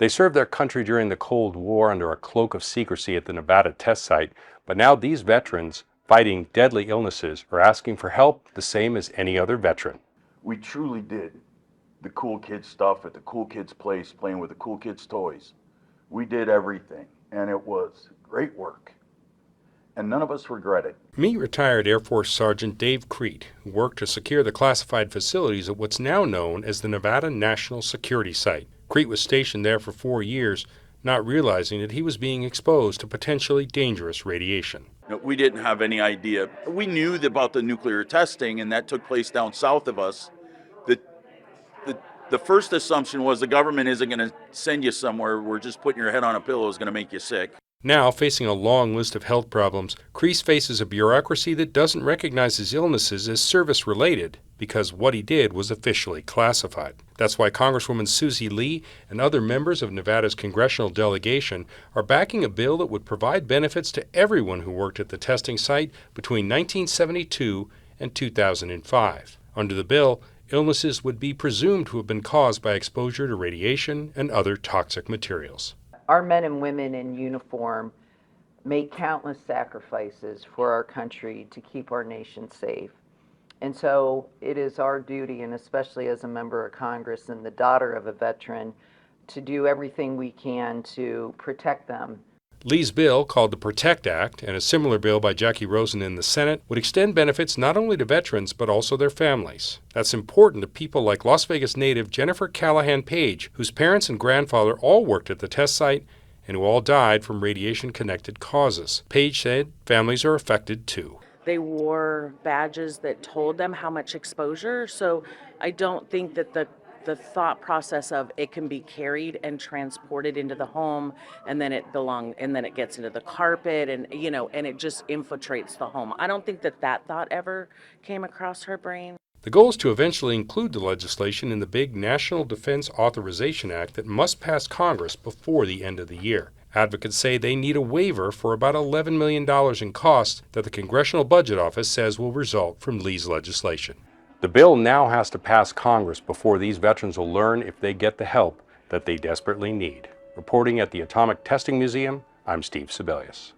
They served their country during the Cold War under a cloak of secrecy at the Nevada test site, but now these veterans fighting deadly illnesses are asking for help the same as any other veteran. We truly did the cool kids stuff at the cool kids place, playing with the cool kids toys. We did everything, and it was great work. And none of us regret it. Meet retired Air Force Sergeant Dave Crete, who worked to secure the classified facilities at what's now known as the Nevada National Security Site. Crete was stationed there for 4 years, not realizing that he was being exposed to potentially dangerous radiation. We didn't have any idea. We knew about the nuclear testing, and that took place down south of us. The first assumption was the government isn't going to send you somewhere where just putting your head on a pillow is going to make you sick. Now, facing a long list of health problems, Crete faces a bureaucracy that doesn't recognize his illnesses as service-related because what he did was officially classified. That's why Congresswoman Susie Lee and other members of Nevada's congressional delegation are backing a bill that would provide benefits to everyone who worked at the testing site between 1972 and 2005. Under the bill, illnesses would be presumed to have been caused by exposure to radiation and other toxic materials. Our men and women in uniform make countless sacrifices for our country to keep our nation safe. And so it is our duty, and especially as a member of Congress and the daughter of a veteran, to do everything we can to protect them. Lee's bill, called the PROTECT Act, and a similar bill by Jackie Rosen in the Senate, would extend benefits not only to veterans but also their families. That's important to people like Las Vegas native Jennifer Callahan Page, whose parents and grandfather all worked at the test site and who all died from radiation-connected causes. Page said families are affected too. They wore badges that told them how much exposure, so I don't think that the thought process of it can be carried and transported into the home and then it gets into the carpet and it just infiltrates the home. I don't think that thought ever came across her brain. The goal is to eventually include the legislation in the big National Defense Authorization Act that must pass Congress before the end of the year. Advocates say they need a waiver for about $11 million in costs that the Congressional Budget Office says will result from Lee's legislation. The bill now has to pass Congress before these veterans will learn if they get the help that they desperately need. Reporting at the Atomic Testing Museum, I'm Steve Sebelius.